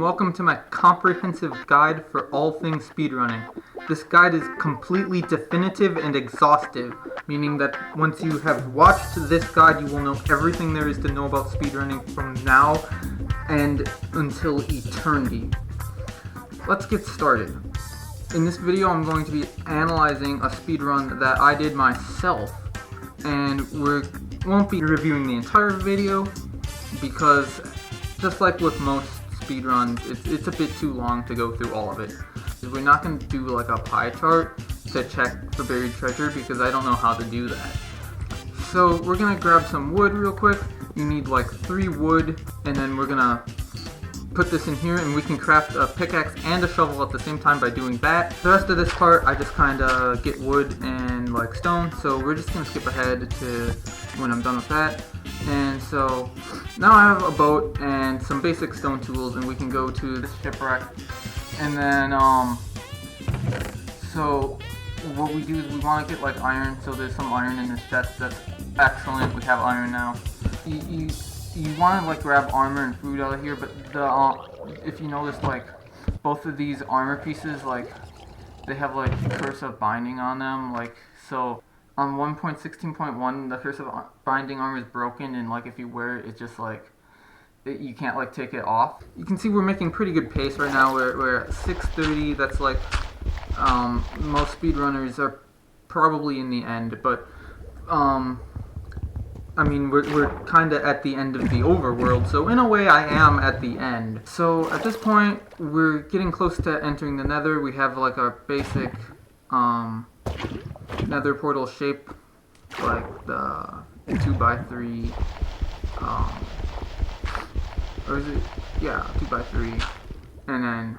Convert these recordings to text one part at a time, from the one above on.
Welcome to my comprehensive guide for all things speedrunning. This guide is completely definitive and exhaustive, meaning that once you have watched this guide, you will know everything there is to know about speedrunning from now and until eternity. Let's get started. In this video, I'm going to be analyzing a speedrun that I did myself, and we won't be reviewing the entire video because, just like with most speedruns, it's a bit too long to go through all of it. We're not going to do like a pie chart to check for buried treasure because I don't know how to do that. So we're going to grab some wood real quick. You need like 3 wood, and then we're going to put this in here, and we can craft a pickaxe and a shovel at the same time by doing that. The rest of this part, I just kind of get wood and like stone, so we're just going to skip ahead to when I'm done with that. And so now I have a boat and some basic stone tools, and we can go to this shipwreck. And then so what we do is we want to get like iron. So there's some iron in this chest. That's excellent. We have iron now. You want to like grab armor and food out of here, but if you notice, like both of these armor pieces, like they have like curse of binding on them. Like so on 1.16.1, the curse of binding armor is broken, and like if you wear it, it's just like you can't like take it off. You can see we're making pretty good pace right now. We're at 6:30. That's like most speedrunners are probably in the end, but I mean, we're kind of at the end of the overworld, so in a way I am at the end. So at this point, we're getting close to entering the nether. We have like our basic nether portal shape, like the 2x3, or is it? Yeah, 2x3, and then,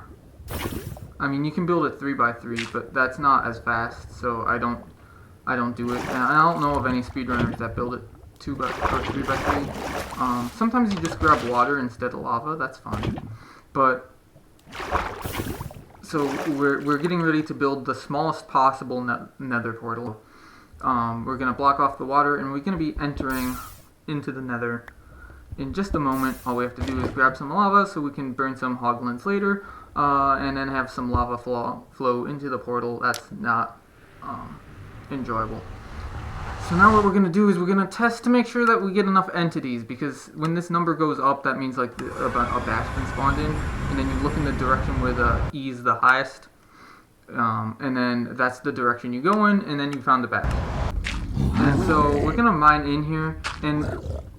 I mean, you can build it 3x3, but that's not as fast, so I don't do it, and I don't know of any speedrunners that build it 2x or 3x3. Sometimes you just grab water instead of lava. That's fine. But so we're getting ready to build the smallest possible nether portal. We're gonna block off the water, and we're gonna be entering into the nether in just a moment. All we have to do is grab some lava so we can burn some hoglins later, and then have some lava flow into the portal. That's not enjoyable. So now what we're going to do is we're going to test to make sure that we get enough entities, because when this number goes up, that means like a bastion spawned in, and then you look in the direction where the E is the highest, and then that's the direction you go in, and then you found the bastion. And so we're going to mine in here, and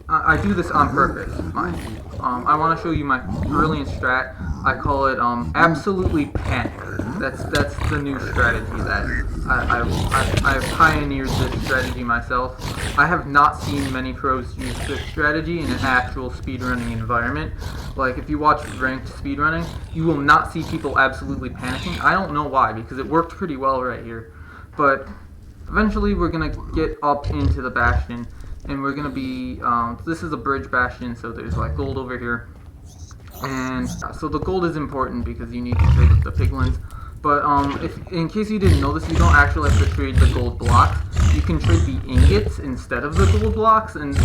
I do this on purpose, mind you. I want to show you my brilliant strat. I call it absolutely panic. That's the new strategy that I pioneered this strategy myself. I have not seen many pros use this strategy in an actual speedrunning environment. Like if you watch ranked speedrunning, you will not see people absolutely panicking. I don't know why, because it worked pretty well right here. But eventually we're gonna get up into the bastion, and we're gonna be this is a bridge bastion, so there's like gold over here. And so the gold is important because you need to trade with the piglins. But if in case you didn't know this, you don't actually have to trade the gold blocks. You can trade the ingots instead of the gold blocks, and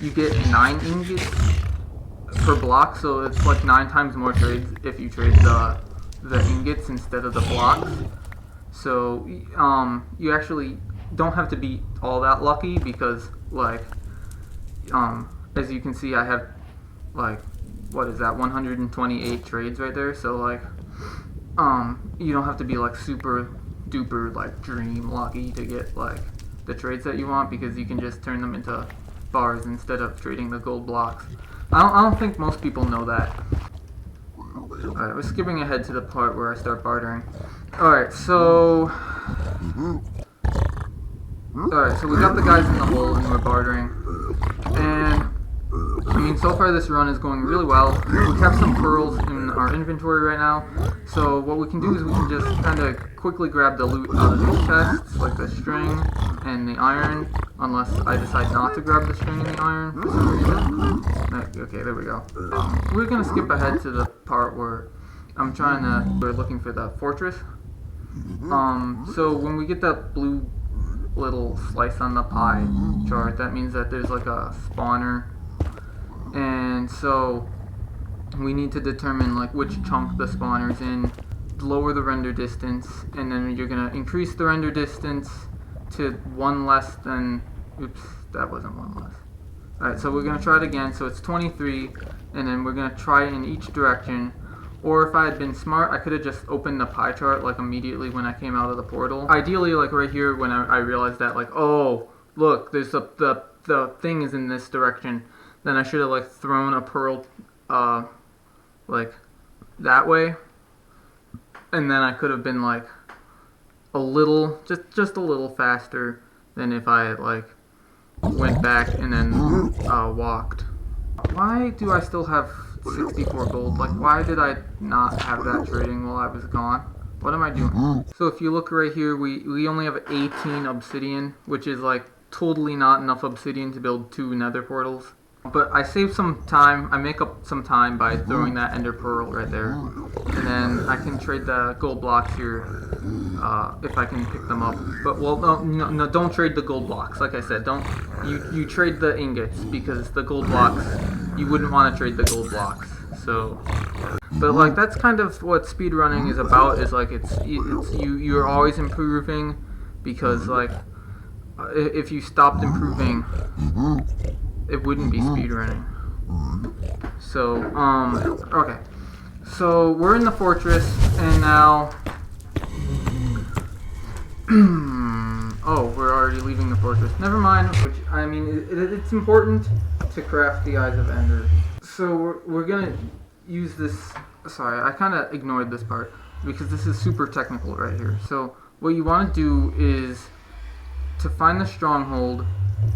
you get 9 ingots per block. So it's like 9 times more trades if you trade the ingots instead of the blocks. So you actually don't have to be all that lucky, because like as you can see, I have like, what is that, 128 trades right there. So like you don't have to be like super duper like dream lucky to get like the trades that you want, because you can just turn them into bars instead of trading the gold blocks. I don't think most people know that. Alright, we're skipping ahead to the part where I start bartering. Alright, so we got the guys in the hole and we're bartering. And I mean, so far this run is going really well. We have some pearls in our inventory right now, so what we can do is we can just kind of quickly grab the loot out of these chests, like the string and the iron, unless I decide not to grab the string and the iron for some reason. Okay, there we go. We're going to skip ahead to the part where we're looking for the fortress. So when we get that blue little slice on the pie chart, that means that there's like a spawner. And so we need to determine like which chunk the spawner's in, lower the render distance, and then you're gonna increase the render distance to one less than, oops, that wasn't one less. Alright, so we're gonna try it again, so it's 23, and then we're gonna try in each direction. Or if I had been smart, I could have just opened the pie chart like immediately when I came out of the portal. Ideally, like right here, when I realized that, like, oh, look, there's the thing is in this direction, then I should have like thrown a pearl, like that way, and then I could have been like a little, just a little faster than if I like went back and then walked. Why do I still have 64 gold? Like, why did I not have that trading while I was gone? What am I doing? So if you look right here, we only have 18 obsidian, which is like totally not enough obsidian to build 2 nether portals. But I saved some time. I make up some time by throwing that ender pearl right there, and then I can trade the gold blocks here if I can pick them up. But well, no, don't trade the gold blocks. Like I said, don't you trade the ingots, because the gold blocks, you wouldn't want to trade the gold blocks. So, but like that's kind of what speedrunning is about. Is like you're always improving, because like if you stopped improving, it wouldn't be speedrunning. So, okay. So, we're in the fortress, and now... oh, we're already leaving the fortress. Never mind. Which, I mean, it's important to craft the Eyes of Ender. So, we're gonna use this... Sorry, I kind of ignored this part, because this is super technical right here. So, what you want to do is, to find the stronghold,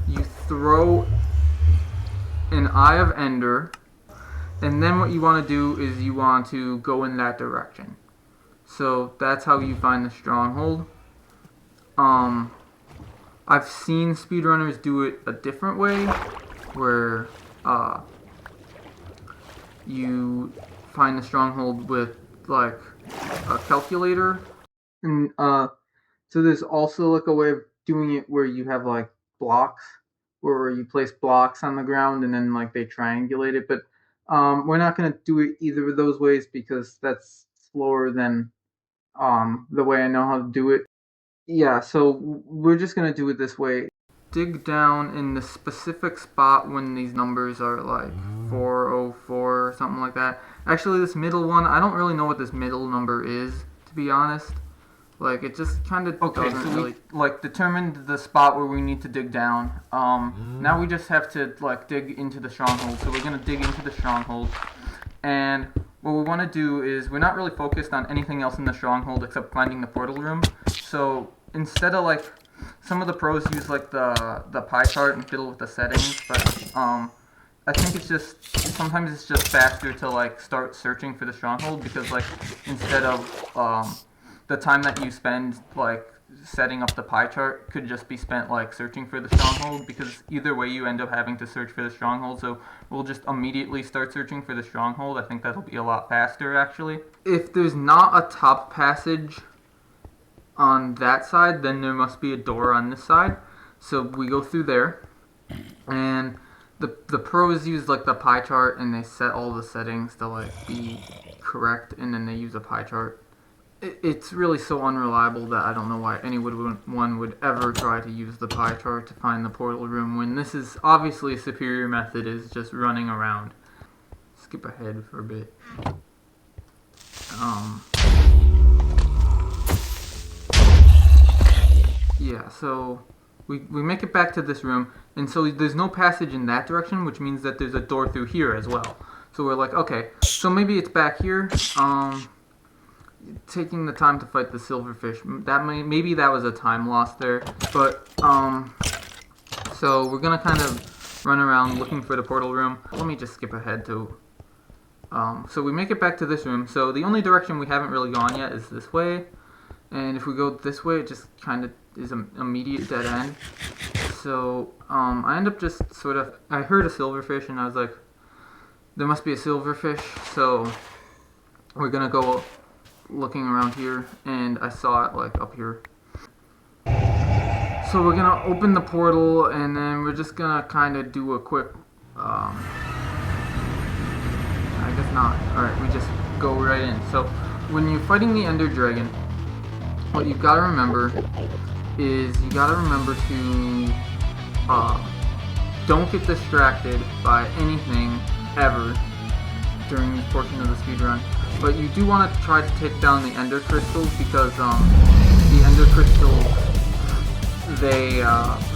you throw an Eye of Ender, and then what you want to do is you want to go in that direction. So that's how you find the stronghold. I've seen speedrunners do it a different way, where you find the stronghold with like a calculator, and so there's also like a way of doing it where you have like blocks, where you place blocks on the ground and then like they triangulate it. But we're not going to do it either of those ways, because that's slower than the way I know how to do it. Yeah, so we're just going to do it this way. Dig down in the specific spot when these numbers are like 404 or something like that. Actually, this middle one, I don't really know what this middle number is, to be honest. Like, it just kind of doesn't really... like, determined the spot where we need to dig down. Now we just have to, like, dig into the stronghold. So we're going to dig into the stronghold. And what we want to do is, we're not really focused on anything else in the stronghold except finding the portal room. So instead of, like, some of the pros use, like, the pie chart and fiddle with the settings. But I think it's just, sometimes it's just faster to, like, start searching for the stronghold. Because, like, instead of... the time that you spend like setting up the pie chart could just be spent like searching for the stronghold, because either way you end up having to search for the stronghold. So we'll just immediately start searching for the stronghold. I think that'll be a lot faster actually. If there's not a top passage on that side, then there must be a door on this side. So we go through there, and the pros use like the pie chart, and they set all the settings to like be correct, and then they use a pie chart. It's really so unreliable that I don't know why anyone would ever try to use the pie chart to find the portal room, when this is obviously a superior method, is just running around. Skip ahead for a bit. Yeah, so we make it back to this room, and so there's no passage in that direction, which means that there's a door through here as well. So we're like, okay, so maybe it's back here. Taking the time to fight the silverfish, that maybe that was a time loss there, but so we're gonna kind of run around looking for the portal room. Let me just skip ahead to so we make it back to this room. So the only direction we haven't really gone yet is this way, and if we go this way, it just kind of is an immediate dead end. So I end up just sort of, I heard a silverfish and I was like, there must be a silverfish, so we're gonna go looking around here, and I saw it like up here. So we're gonna open the portal, and then we're just gonna kind of do a quick I guess not. Alright, we just go right in. So, when you're fighting the Ender Dragon, what you've got to remember is you got to remember to don't get distracted by anything ever during this portion of the speedrun. But you do want to try to take down the Ender Crystals because the Ender Crystals, they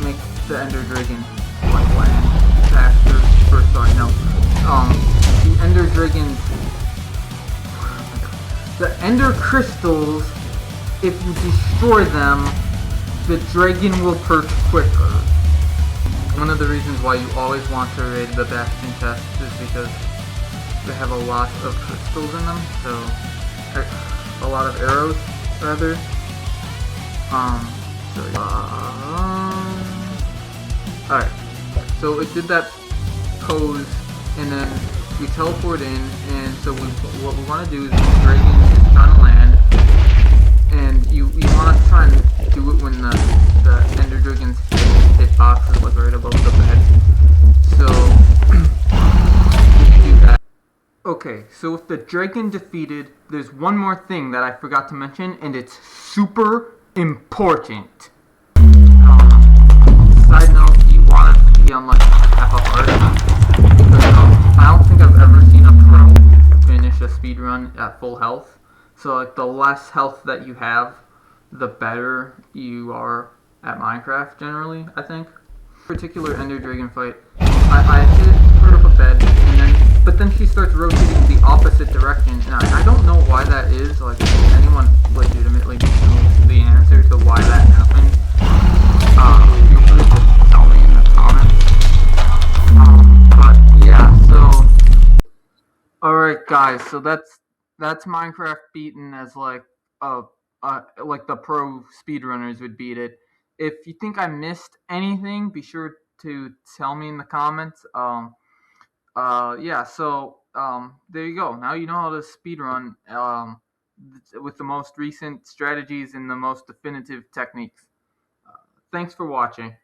make the Ender Dragon like land faster. The Ender Dragons, the Ender Crystals, if you destroy them, the dragon will perch quicker. One of the reasons why you always want to raid the Bastion chests is because they have a lot of crystals in them, so a lot of arrows, rather. Alright, so it did that pose, and then we teleport in, and so what we want to do is the dragon is trying to land, and you want to try and do it when the Ender Dragon's hitbox is like right above the bed. So you do that. Okay, so with the dragon defeated, there's one more thing that I forgot to mention, and it's super important. Side note, you want it to be on like half a heart, because I don't think I've ever seen a pro finish a speedrun at full health. So like the less health that you have, the better you are at Minecraft generally, I think. Particular Ender Dragon fight, I hit her up a bed, but then she starts rotating the opposite direction, and I don't know why that is. Like, if anyone legitimately knows the answer to why that happened, feel free to tell me in the comments. But yeah, so alright guys, so that's Minecraft beaten as like the pro speedrunners would beat it. If you think I missed anything, be sure to tell me in the comments. Yeah, so there you go. Now you know how to speedrun with the most recent strategies and the most definitive techniques. Thanks for watching.